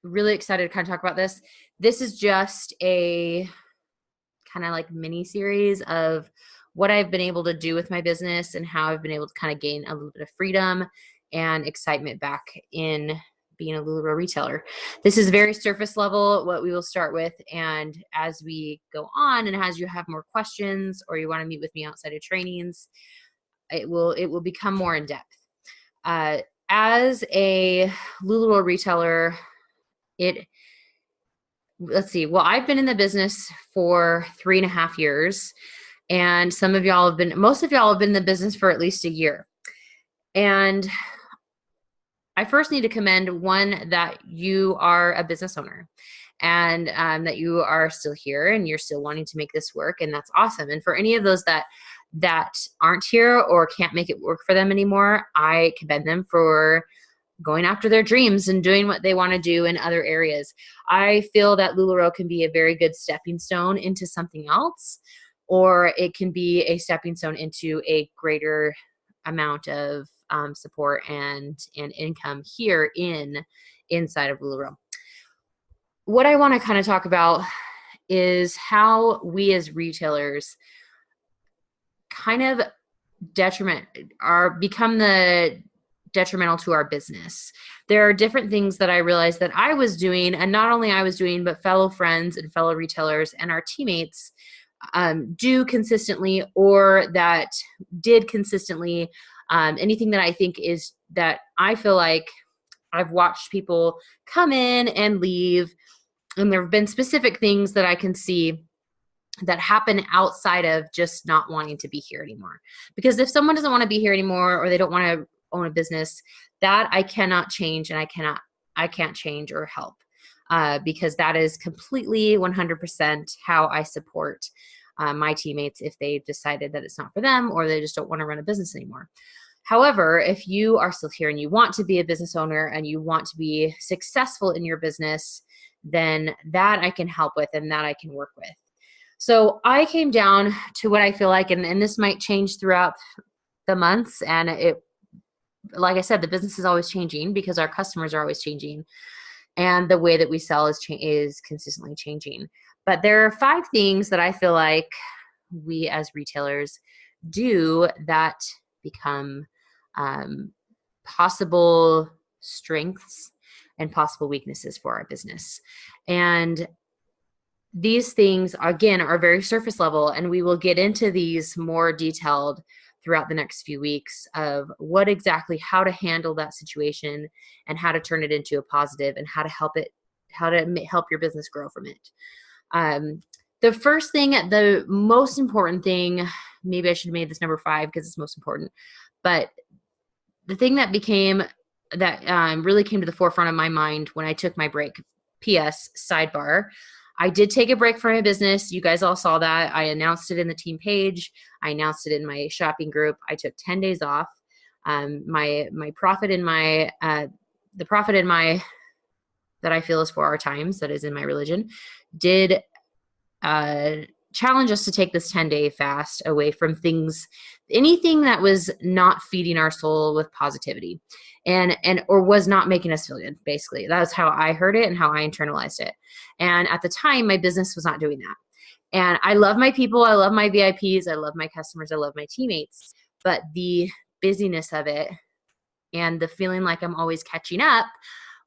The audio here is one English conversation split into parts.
really excited to kind of talk about this. This is just a kind of like mini series of what I've been able to do with my business and how I've been able to kind of gain a little bit of freedom and excitement back in being a LuLaRoe retailer. This is very surface level, what we will start with. And as we go on and as you have more questions or you want to meet with me outside of trainings, it will become more in depth. As a LuLaRoe retailer, let's see. Well, I've been in the business for 3.5 years, and most of y'all have been in the business for at least a year. And I first need to commend one, that you are a business owner and that you are still here and you're still wanting to make this work. And that's awesome. And for any of those that aren't here or can't make it work for them anymore, I commend them for going after their dreams and doing what they want to do in other areas. I feel that LuLaRoe can be a very good stepping stone into something else, or it can be a stepping stone into a greater amount of support and income here inside of LuLaRoe. What I want to kind of talk about is how we as retailers kind of become the detrimental to our business. There are different things that I realized that I was doing, and not only I was doing, but fellow friends and fellow retailers and our teammates do consistently, or that did consistently. Anything that I think is that I feel like I've watched people come in and leave, and there have been specific things that I can see that happen outside of just not wanting to be here anymore. Because if someone doesn't want to be here anymore, or they don't want to own a business, that I cannot change, and I can't change or help, because that is completely 100% how I support my teammates if they've decided that it's not for them, or they just don't want to run a business anymore. However, if you are still here and you want to be a business owner and you want to be successful in your business, then that I can help with and that I can work with. So I came down to what I feel like, and this might change throughout the months, and like I said, the business is always changing because our customers are always changing, and the way that we sell is consistently changing. But there are 5 things that I feel like we as retailers do that become possible strengths and possible weaknesses for our business. And these things, again, are very surface level, and we will get into these more detailed throughout the next few weeks of how to handle that situation and how to turn it into a positive and how to help your business grow from it. The first thing, the most important thing, maybe I should have made this number 5 because it's most important, but the thing that really came to the forefront of my mind when I took my break. P.S. sidebar, I did take a break from my business. You guys all saw that. I announced it in the team page. I announced it in my shopping group. I took 10 days off. My profit in my that I feel is for our times, that is in my religion, did challenge us to take this 10-day fast away from anything that was not feeding our soul with positivity or was not making us feel good. Basically, that's how I heard it and how I internalized it. And at the time, my business was not doing that. And I love my people. I love my VIPs. I love my customers. I love my teammates. But the busyness of it and the feeling like I'm always catching up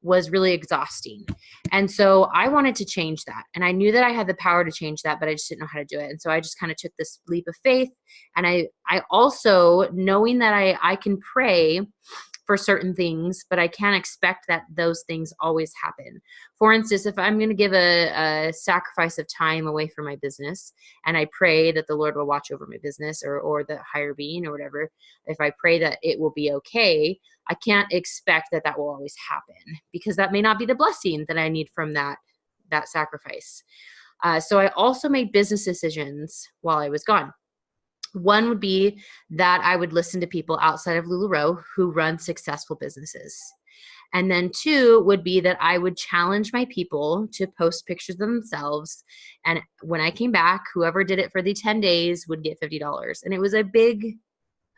was really exhausting. And so I wanted to change that. And I knew that I had the power to change that, but I just didn't know how to do it. And so I just kind of took this leap of faith. And I also, knowing that I can pray for certain things, but I can't expect that those things always happen. For instance, if I'm going to give a sacrifice of time away from my business, and I pray that the Lord will watch over my business or the higher being or whatever, if I pray that it will be okay, I can't expect that will always happen, because that may not be the blessing that I need from that sacrifice. So I also made business decisions while I was gone. One would be that I would listen to people outside of LuLaRoe who run successful businesses. And then 2 would be that I would challenge my people to post pictures of themselves. And when I came back, whoever did it for the 10 days would get $50. And it was a big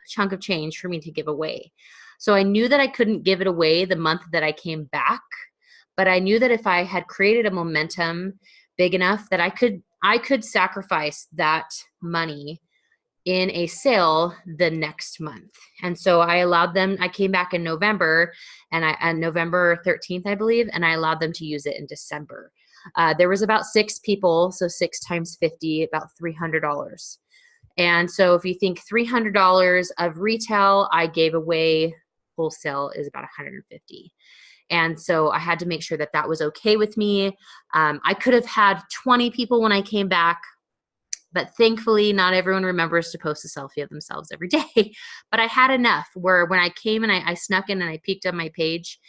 chunk of change for me to give away. So I knew that I couldn't give it away the month that I came back, But I knew that if I had created a momentum big enough that I could sacrifice that money in a sale the next month. And so I allowed them, I came back in November and November 13th, I believe, and I allowed them to use it in December. There was about 6 people, so 6 times 50, about $300. And so if you think $300 of retail, I gave away wholesale is about $150. And so I had to make sure that that was okay with me. I could have had 20 people when I came back, but thankfully not everyone remembers to post a selfie of themselves every day. But I had enough where when I came and I snuck in and I peeked on my page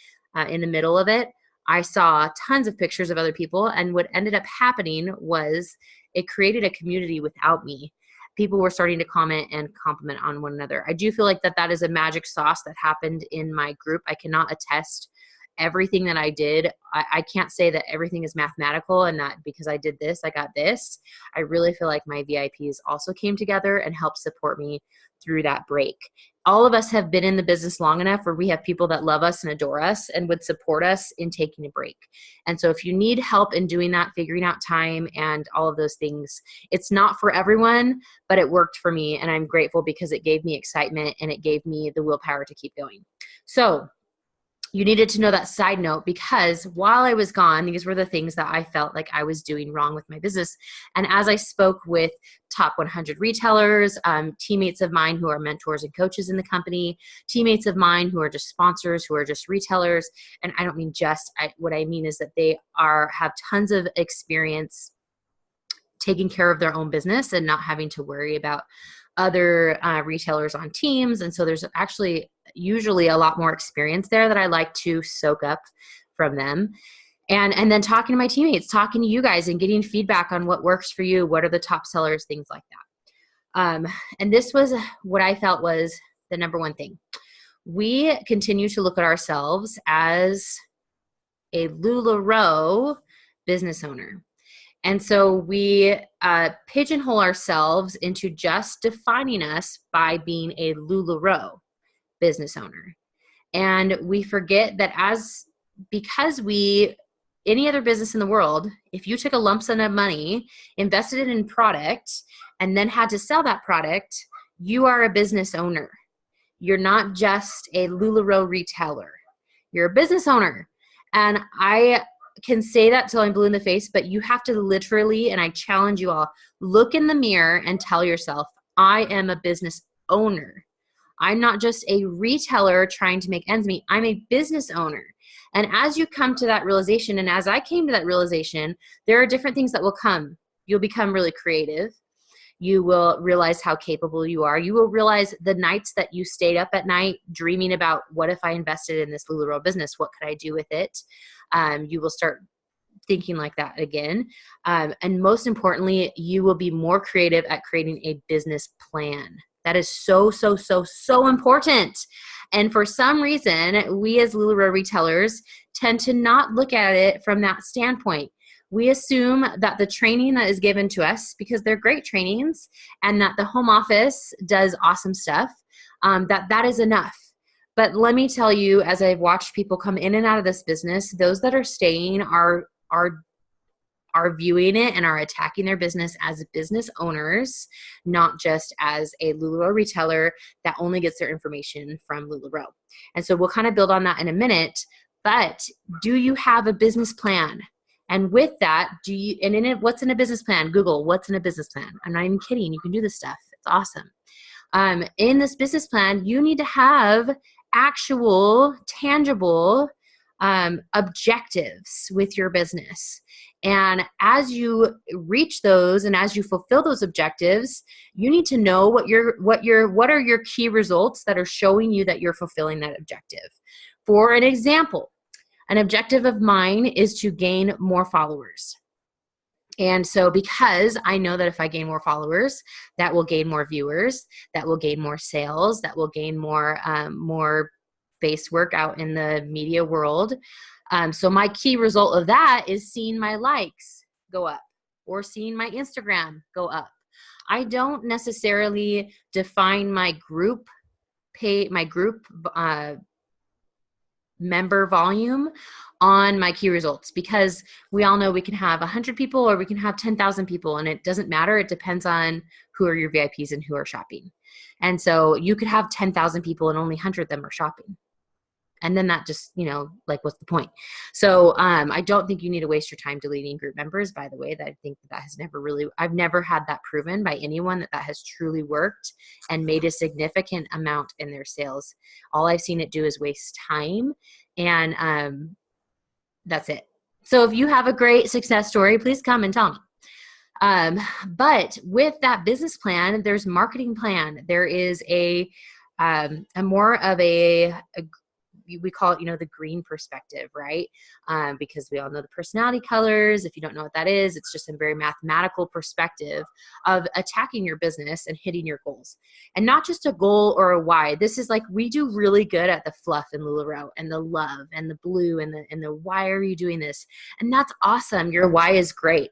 in the middle of it, I saw tons of pictures of other people. And what ended up happening was it created a community without me. People were starting to comment and compliment on one another. I do feel like that is a magic sauce that happened in my group. I cannot attest everything that I did. I can't say that everything is mathematical and that because I did this, I got this. I really feel like my VIPs also came together and helped support me through that break. All of us have been in the business long enough where we have people that love us and adore us and would support us in taking a break. And so if you need help in doing that, figuring out time and all of those things, it's not for everyone, but it worked for me. And I'm grateful because it gave me excitement and it gave me the willpower to keep going. So you needed to know that side note because while I was gone, these were the things that I felt like I was doing wrong with my business. And as I spoke with top 100 retailers, teammates of mine who are mentors and coaches in the company, teammates of mine who are just sponsors, who are just retailers, and I don't mean just, what I mean is that they have tons of experience taking care of their own business and not having to worry about other retailers on teams. And so there's actually usually a lot more experience there that I like to soak up from them. And then talking to my teammates, talking to you guys and getting feedback on what works for you. What are the top sellers, things like that. And this was what I felt was the number one thing. We continue to look at ourselves as a LuLaRoe business owner. And so we pigeonhole ourselves into just defining us by being a LuLaRoe business owner. And we forget that because any other business in the world, if you took a lump sum of money, invested it in product, and then had to sell that product, you are a business owner. You're not just a LuLaRoe retailer. You're a business owner. And I can say that till I'm blue in the face, but you have to literally, and I challenge you all, look in the mirror and tell yourself, I am a business owner. I'm not just a retailer trying to make ends meet. I'm a business owner. And as you come to that realization, and as I came to that realization, there are different things that will come. You'll become really creative. You will realize how capable you are. You will realize the nights that you stayed up at night dreaming about what if I invested in this LuLaRoe business? What could I do with it? You will start thinking like that again. And most importantly, you will be more creative at creating a business plan. That is so, so, so, so important. And for some reason, we as LuLaRoe retailers tend to not look at it from that standpoint. We assume that the training that is given to us, because they're great trainings, and that the home office does awesome stuff, that is enough. But let me tell you, as I've watched people come in and out of this business, those that are staying are viewing it and are attacking their business as business owners, not just as a LuLaRoe retailer that only gets their information from LuLaRoe. And so we'll kind of build on that in a minute. But do you have a business plan? And with that, what's in a business plan? Google, what's in a business plan? I'm not even kidding. You can do this stuff. It's awesome. In this business plan, you need to have actual, tangible objectives with your business. And as you reach those and as you fulfill those objectives, you need to know what are your key results that are showing you that you're fulfilling that objective. For an example, an objective of mine is to gain more followers. And so because I know that if I gain more followers, that will gain more viewers, that will gain more sales, that will gain more face work out in the media world. So my key result of that is seeing my likes go up or seeing my Instagram go up. I don't necessarily define my group member volume on my key results, because we all know we can have 100 people or we can have 10,000 people, and it doesn't matter. It depends on who are your VIPs and who are shopping. And so you could have 10,000 people and only 100 of them are shopping. And then that just, like, what's the point? So I don't think you need to waste your time deleting group members, by the way. That I think that has never really, I've never had that proven by anyone that has truly worked and made a significant amount in their sales. All I've seen it do is waste time, and that's it. So if you have a great success story, please come and tell me. But with that business plan, there's marketing plan. There is a more of we call it, the green perspective, right? Because we all know the personality colors. If you don't know what that is, it's just a very mathematical perspective of attacking your business and hitting your goals. And not just a goal or a why. This is like, we do really good at the fluff in LuLaRoe and the love and the blue and the why are you doing this? And that's awesome. Your why is great.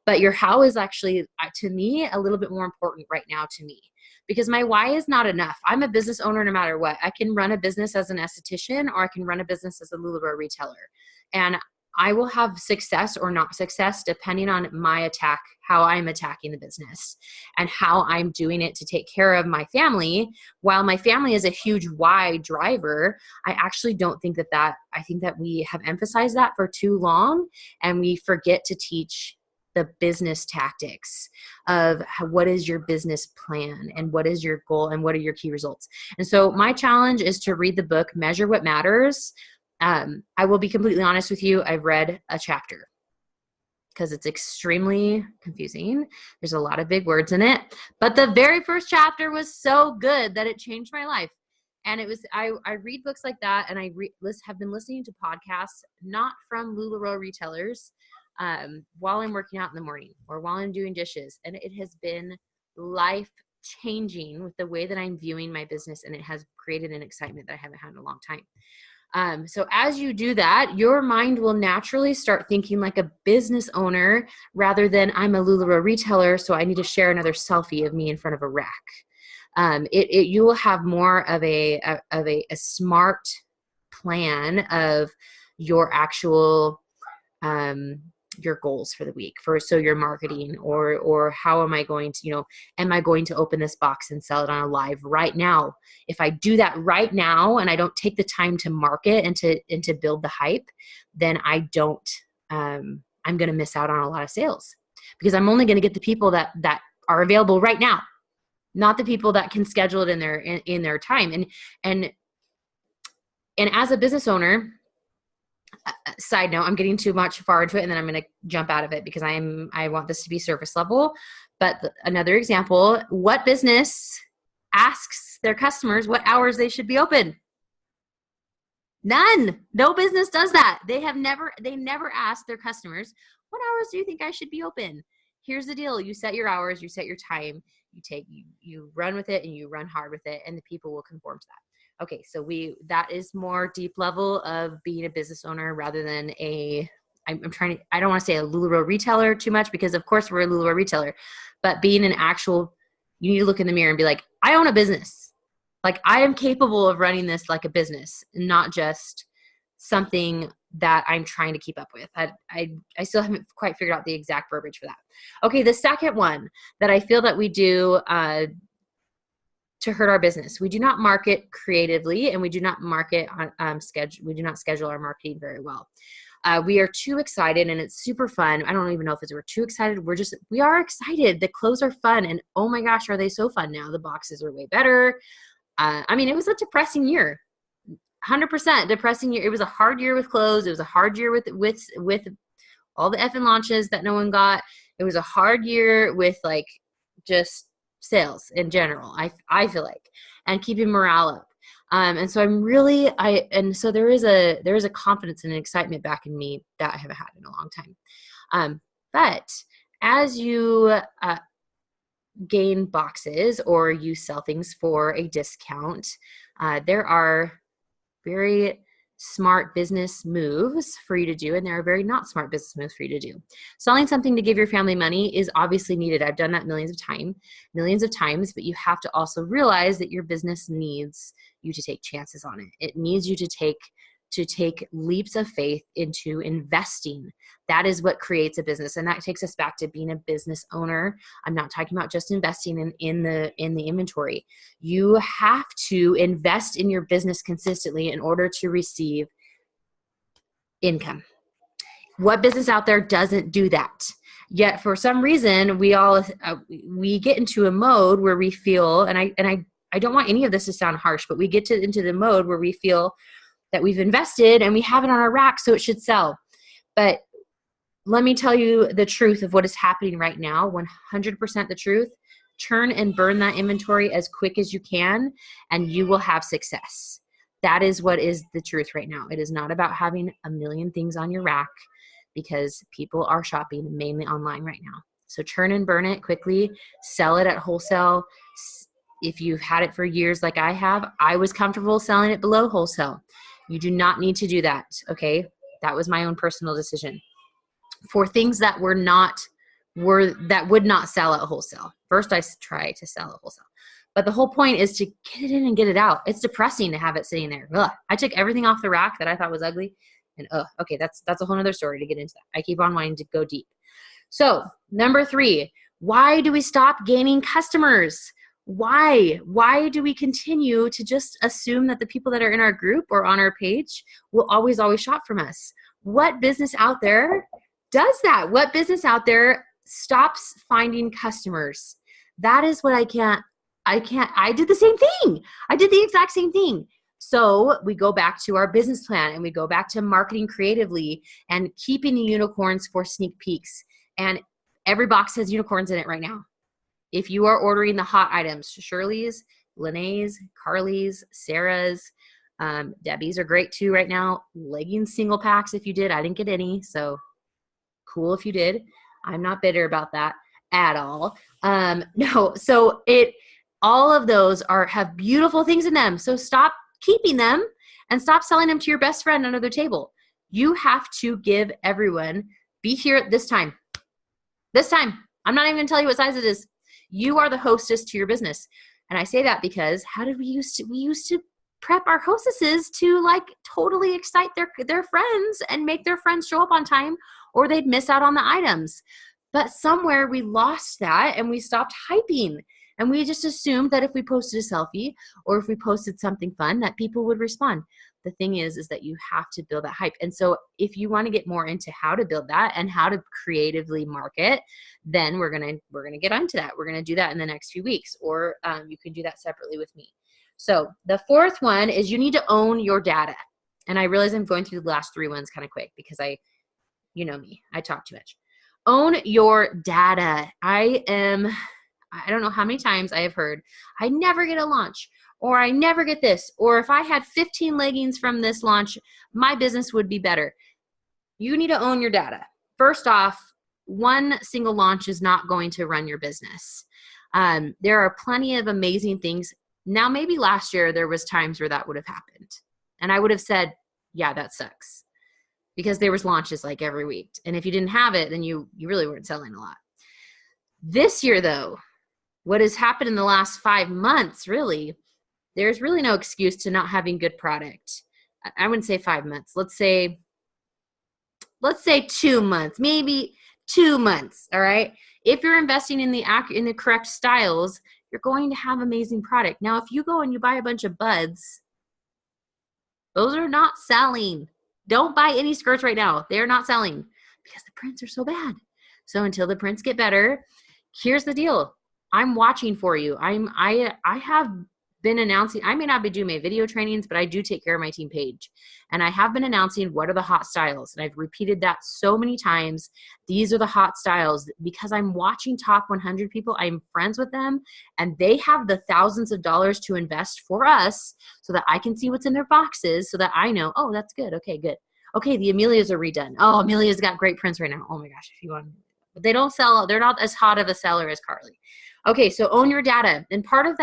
But your how is actually, to me, a little bit more important right now to me. Because my why is not enough. I'm a business owner no matter what. I can run a business as an esthetician, or I can run a business as a LuLaRoe retailer. And I will have success or not success depending on my attack, how I'm attacking the business and how I'm doing it to take care of my family. While my family is a huge why driver, I actually don't think that I think that we have emphasized that for too long, and we forget to teach the business tactics of what is your business plan and what is your goal and what are your key results. And so my challenge is to read the book, Measure What Matters. I will be completely honest with you. I've read a chapter because it's extremely confusing. There's a lot of big words in it, but the very first chapter was so good that it changed my life. And it was, I read books like that, and I have been listening to podcasts, not from LuLaRoe Retailers, while I'm working out in the morning or while I'm doing dishes. And it has been life changing with the way that I'm viewing my business. And it has created an excitement that I haven't had in a long time. So as you do that, your mind will naturally start thinking like a business owner rather than I'm a LuLaRoe retailer, so I need to share another selfie of me in front of a rack. You will have more of a smart plan of your actual your goals for the week, so your marketing or how am I going to, am I going to open this box and sell it on a live right now? If I do that right now and I don't take the time to market and to build the hype, then I'm going to miss out on a lot of sales, because I'm only going to get the people that are available right now, not the people that can schedule it in their time. And as a business owner, side note, I'm getting too much far into it, and then I'm going to jump out of it because I want this to be surface level. But another example, what business asks their customers what hours they should be open? None. No business does that. They never ask their customers, what hours do you think I should be open? Here's the deal. You set your hours, you set your time, you run with it, and you run hard with it, and the people will conform to that. Okay, so that is more deep level of being a business owner rather than I don't want to say a LuLaRoe retailer too much, because of course we're a LuLaRoe retailer, but being you need to look in the mirror and be like, I own a business. Like, I am capable of running this like a business, not just something that I'm trying to keep up with. I still haven't quite figured out the exact verbiage for that. Okay, the second one that I feel that we do to hurt our business. We do not market creatively, and we do not market on schedule. We do not schedule our marketing very well. We are too excited, and it's super fun. I don't even know if we're too excited. We are excited. The clothes are fun, and oh my gosh, are they so fun now? The boxes are way better. It was a depressing year, 100% depressing year. It was a hard year with clothes. It was a hard year with all the effing launches that no one got. It was a hard year with just sales in general, I feel like, and keeping morale up. And so so there is a confidence and an excitement back in me that I haven't had in a long time. But as you gain boxes or you sell things for a discount, there are very smart business moves for you to do, and there are very not smart business moves for you to do. Selling something to give your family money is obviously needed. I've done that millions of times, but you have to also realize that your business needs you to take chances on it. It needs you to take to take leaps of faith into investing. That is what creates a business. And that takes us back to being a business owner. I'm not talking about just investing in the inventory. You have to invest in your business consistently in order to receive income. What business out there doesn't do that? Yet for some reason, we get into a mode where we feel, and I don't want any of this to sound harsh, but we get into the mode where we feel that we've invested and we have it on our rack, so it should sell. But let me tell you the truth of what is happening right now, 100% the truth. Churn and burn that inventory as quick as you can, and you will have success. That is what is the truth right now. It is not about having a million things on your rack, because people are shopping mainly online right now. So churn and burn it quickly, sell it at wholesale. If you've had it for years like I have, I was comfortable selling it below wholesale. You do not need to do that, okay? That was my own personal decision. For things that would not sell at wholesale. First, I try to sell at wholesale. But the whole point is to get it in and get it out. It's depressing to have it sitting there. Ugh. I took everything off the rack that I thought was ugly. And okay, that's a whole other story to get into that. I keep on wanting to go deep. So number 3, why do we stop gaining customers? Why do we continue to just assume that the people that are in our group or on our page will always shop from us? What business out there does that? What business out there stops finding customers? That is what I did the same thing. I did the exact same thing. So we go back to our business plan and we go back to marketing creatively and keeping the unicorns for sneak peeks. And every box has unicorns in it right now. If you are ordering the hot items, Shirley's, Lene's, Carly's, Sarah's, Debbie's are great too right now. Leggings single packs if you did. I didn't get any, so cool if you did. I'm not bitter about that at all. No, so all of those have beautiful things in them. So stop keeping them and stop selling them to your best friend under their table. You have to give everyone, be here at this time. This time. I'm not even going to tell you what size it is. You are the hostess to your business. And I say that because we used to prep our hostesses to like totally excite their friends and make their friends show up on time, or they'd miss out on the items. But somewhere we lost that and we stopped hyping. And we just assumed that if we posted a selfie or if we posted something fun, that people would respond. The thing is that you have to build that hype. And so if you want to get more into how to build that and how to creatively market, then we're gonna get onto that. We're gonna do that in the next few weeks, or you can do that separately with me. So the 4th one is you need to own your data. And I realize I'm going through the last 3 ones kind of quick because you know me, I talk too much. Own your data. I don't know how many times I have heard, I never get a launch, or I never get this, or if I had 15 leggings from this launch, my business would be better. You need to own your data. First off, one single launch is not going to run your business. There are plenty of amazing things. Now, maybe last year there was times where that would have happened. And I would have said, yeah, that sucks. Because there was launches like every week. And if you didn't have it, then you really weren't selling a lot. This year, though, what has happened in the last 5 months, really, there's really no excuse to not having good product. I wouldn't say 5 months. Let's say 2 months, maybe 2 months. All right. If you're investing in the correct styles, you're going to have amazing product. Now, if you go and you buy a bunch of buds, those are not selling. Don't buy any skirts right now. They're not selling because the prints are so bad. So until the prints get better, here's the deal. I'm watching for you. I have been announcing, I may not be doing my video trainings, but I do take care of my team page. And I have been announcing what are the hot styles. And I've repeated that so many times. These are the hot styles because I'm watching top 100 people. I'm friends with them and they have the thousands of dollars to invest for us so that I can see what's in their boxes so that I know, oh, that's good. Okay, good. Okay, the Amelia's are redone. Oh, Amelia's got great prints right now. Oh my gosh, if you want, but they don't sell, they're not as hot of a seller as Carly. Okay, so own your data. And part of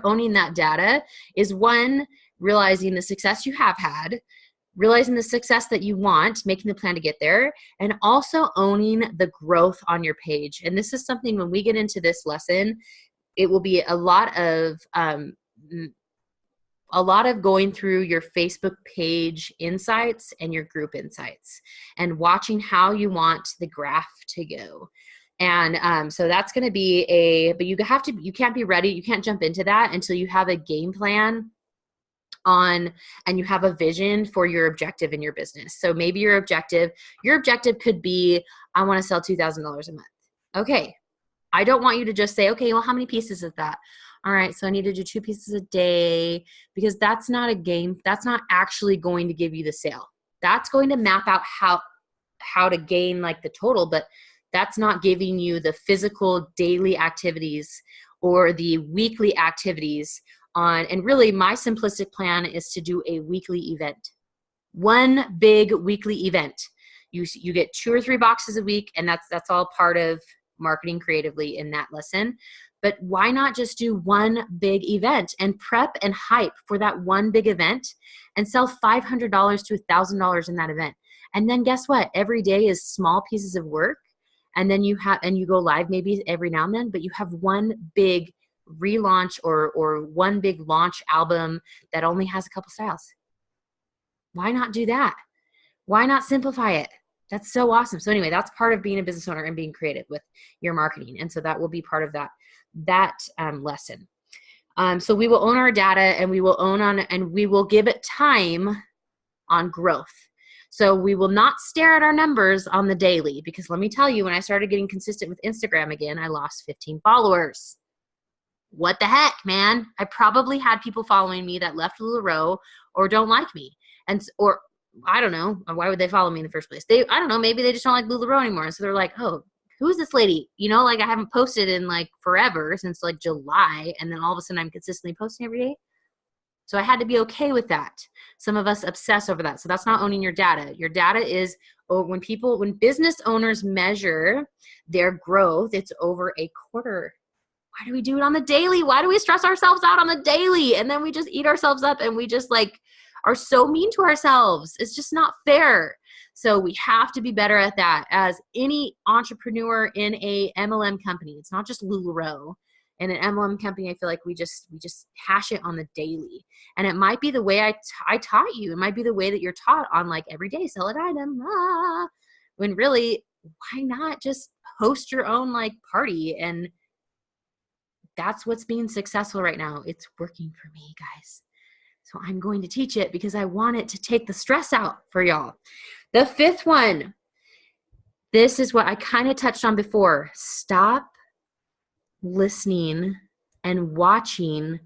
owning that data is one, realizing the success you have had, realizing the success that you want, making the plan to get there, and also owning the growth on your page. And this is something when we get into this lesson, it will be a lot of a lot of going through your Facebook page insights and your group insights and watching how you want the graph to go. And so that's going to be but you can't be ready. You can't jump into that until you have a game plan and you have a vision for your objective in your business. So maybe your objective could be, I want to sell $2,000 a month. Okay. I don't want you to just say, okay, well, how many pieces is that? All right, so I need to do 2 pieces a day, because that's not a game. That's not actually going to give you the sale. That's going to map out how to gain like the total, but that's not giving you the physical daily activities or the weekly activities and really my simplistic plan is to do a weekly event. One big weekly event. You get 2 or 3 boxes a week, and that's all part of marketing creatively in that lesson. But why not just do one big event and prep and hype for that one big event and sell $500 to $1,000 in that event? And then guess what? Every day is small pieces of work. And then you go live maybe every now and then, but you have one big relaunch or one big launch album that only has a couple styles. Why not do that? Why not simplify it? That's so awesome. So anyway, that's part of being a business owner and being creative with your marketing. And so that will be part of that lesson. So we will own our data, and we will give it time on growth. So we will not stare at our numbers on the daily, because let me tell you, when I started getting consistent with Instagram again, I lost 15 followers. What the heck, man? I probably had people following me that left LuLaRoe or don't like me. Or I don't know. Why would they follow me in the first place? I don't know. Maybe they just don't like LuLaRoe anymore. And so they're like, oh, who's this lady? Like I haven't posted in like forever, since like July. And then all of a sudden I'm consistently posting every day. So I had to be okay with that. Some of us obsess over that. So that's not owning your data. Your data is when business owners measure their growth, it's over a quarter. Why do we do it on the daily? Why do we stress ourselves out on the daily? And then we just eat ourselves up, and we just like are so mean to ourselves. It's just not fair. So we have to be better at that. As any entrepreneur in a MLM company, it's not just LuLaRoe. In an MLM company, I feel like we just hash it on the daily. And it might be the way I taught you. It might be the way that you're taught on like every day, sell an item. When really, why not just host your own like party? And that's what's being successful right now. It's working for me, guys. So I'm going to teach it because I want it to take the stress out for y'all. The 5th one, this is what I kind of touched on before. Stop listening and watching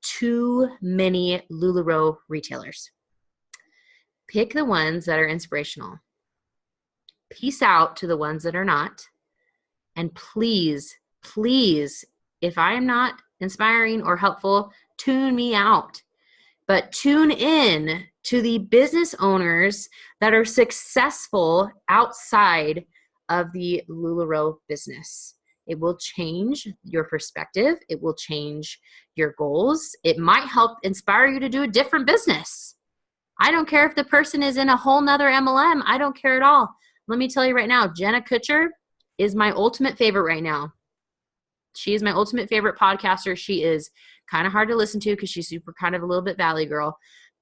too many LuLaRoe retailers. Pick the ones that are inspirational. Peace out to the ones that are not. And please, if I am not inspiring or helpful, tune me out. But tune in to the business owners that are successful outside of the LuLaRoe business. It will change your perspective. It will change your goals. It might help inspire you to do a different business. I don't care if the person is in a whole nother MLM. I don't care at all. Let me tell you right now, Jenna Kutcher is my ultimate favorite right now. She is my ultimate favorite podcaster. She is kind of hard to listen to because she's super kind of a little bit valley girl,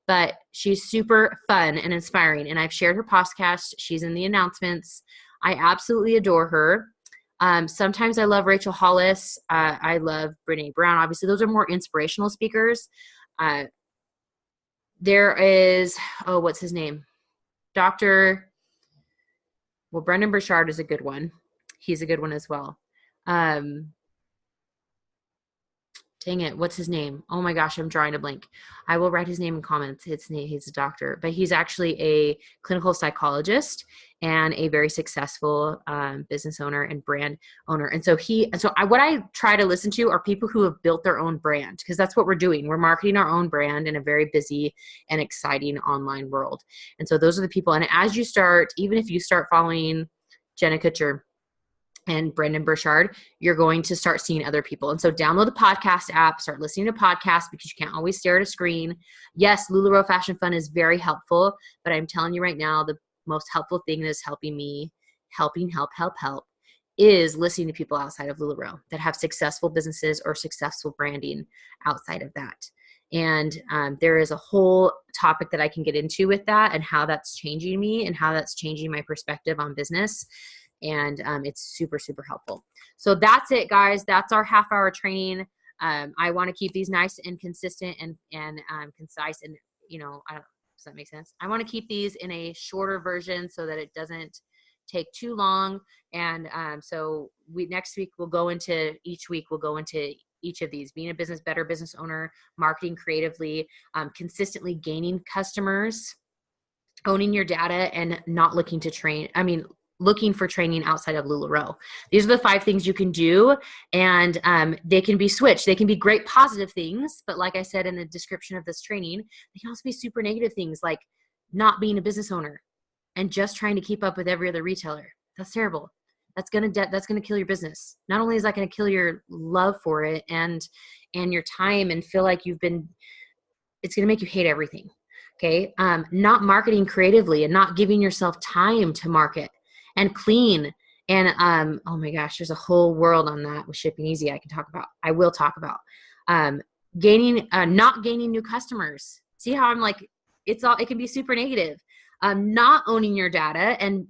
but she's super fun and inspiring. And I've shared her podcast. She's in the announcements. I absolutely adore her. Sometimes I love Rachel Hollis. I love Brene Brown. Obviously, those are more inspirational speakers. There is, what's his name? Brendon Burchard is a good one. He's a good one as well. Dang it, what's his name? Oh my gosh, I'm drawing a blank. I will write his name in comments. He's a doctor, but he's actually a clinical psychologist and a very successful business owner and brand owner. And so what I try to listen to are people who have built their own brand, because that's what we're doing. We're marketing our own brand in a very busy and exciting online world. And so those are the people. And as you start, even if you start following Jenna Kutcher and Brendon Burchard, you're going to start seeing other people. And so download the podcast app, start listening to podcasts, because you can't always stare at a screen. Yes, LuLaRoe Fashion Fun is very helpful, but I'm telling you right now, the most helpful thing that is helping me, help, is listening to people outside of LuLaRoe that have successful businesses or successful branding outside of that. And there is a whole topic that I can get into with that and how that's changing me and how that's changing my perspective on business. And it's super, super helpful. So that's it, guys. That's our half-hour training. I want to keep these nice and consistent and concise. And, you know, does that make sense? I want to keep these in a shorter version so that it doesn't take too long. And so next week we'll go into each of these: being a better business owner, marketing creatively, consistently gaining customers, owning your data, and not looking for training outside of LuLaRoe. These are the 5 things you can do, and they can be switched. They can be great positive things, but like I said in the description of this training, they can also be super negative things, like not being a business owner and just trying to keep up with every other retailer. That's terrible. That's gonna kill your business. Not only is that gonna kill your love for it and your time, and feel like it's gonna make you hate everything. Okay, not marketing creatively and not giving yourself time to market and clean. And oh my gosh, there's a whole world on that with Shipping Easy I will talk about. Not gaining new customers. See how I'm like, it can be super negative. Not owning your data, and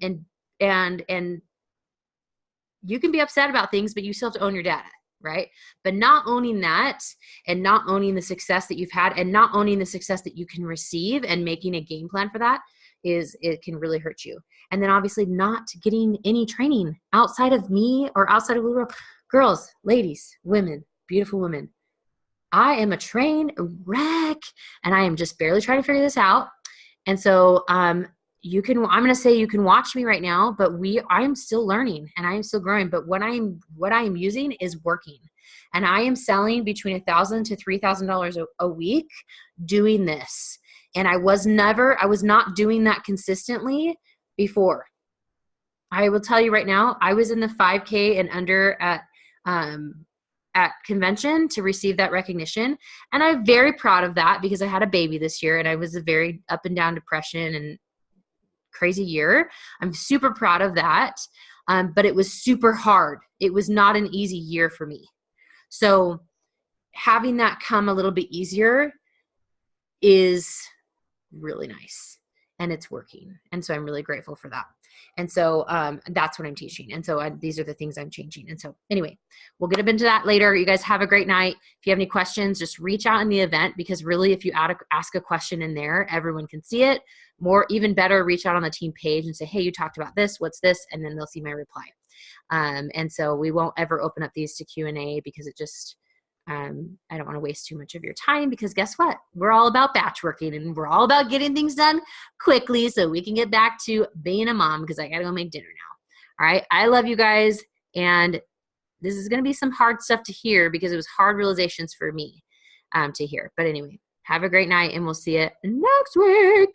you can be upset about things, but you still have to own your data, right? But not owning that, and not owning the success that you've had, and not owning the success that you can receive, and making a game plan for that, it can really hurt you. And then obviously not getting any training outside of me or outside of LuLaRoe. Girls, ladies, women, beautiful women, I am a train wreck, and I am just barely trying to figure this out. And so I'm going to say you can watch me right now, but I'm still learning and I am still growing. But what I am using is working, and I am selling between $1,000 to $3,000 a week doing this. And I was not doing that consistently before. I will tell you right now, I was in the 5K and under at convention to receive that recognition. And I'm very proud of that because I had a baby this year and I was a very up and down depression and crazy year. I'm super proud of that. But it was super hard. It was not an easy year for me. So having that come a little bit easier is really nice, and it's working. And so I'm really grateful for that. And so that's what I'm teaching. And so these are the things I'm changing. And so anyway, we'll get up into that later. You guys have a great night. If you have any questions, just reach out in the event, because really if you ask a question in there, everyone can see it. Even better, reach out on the team page and say, hey, you talked about this, what's this? And then they'll see my reply. And so we won't ever open up these to Q&A because it just, I don't want to waste too much of your time, because guess what? We're all about batch working, and we're all about getting things done quickly so we can get back to being a mom, because I got to go make dinner now. All right. I love you guys. And this is going to be some hard stuff to hear because it was hard realizations for me to hear. But anyway, have a great night, and we'll see you next week.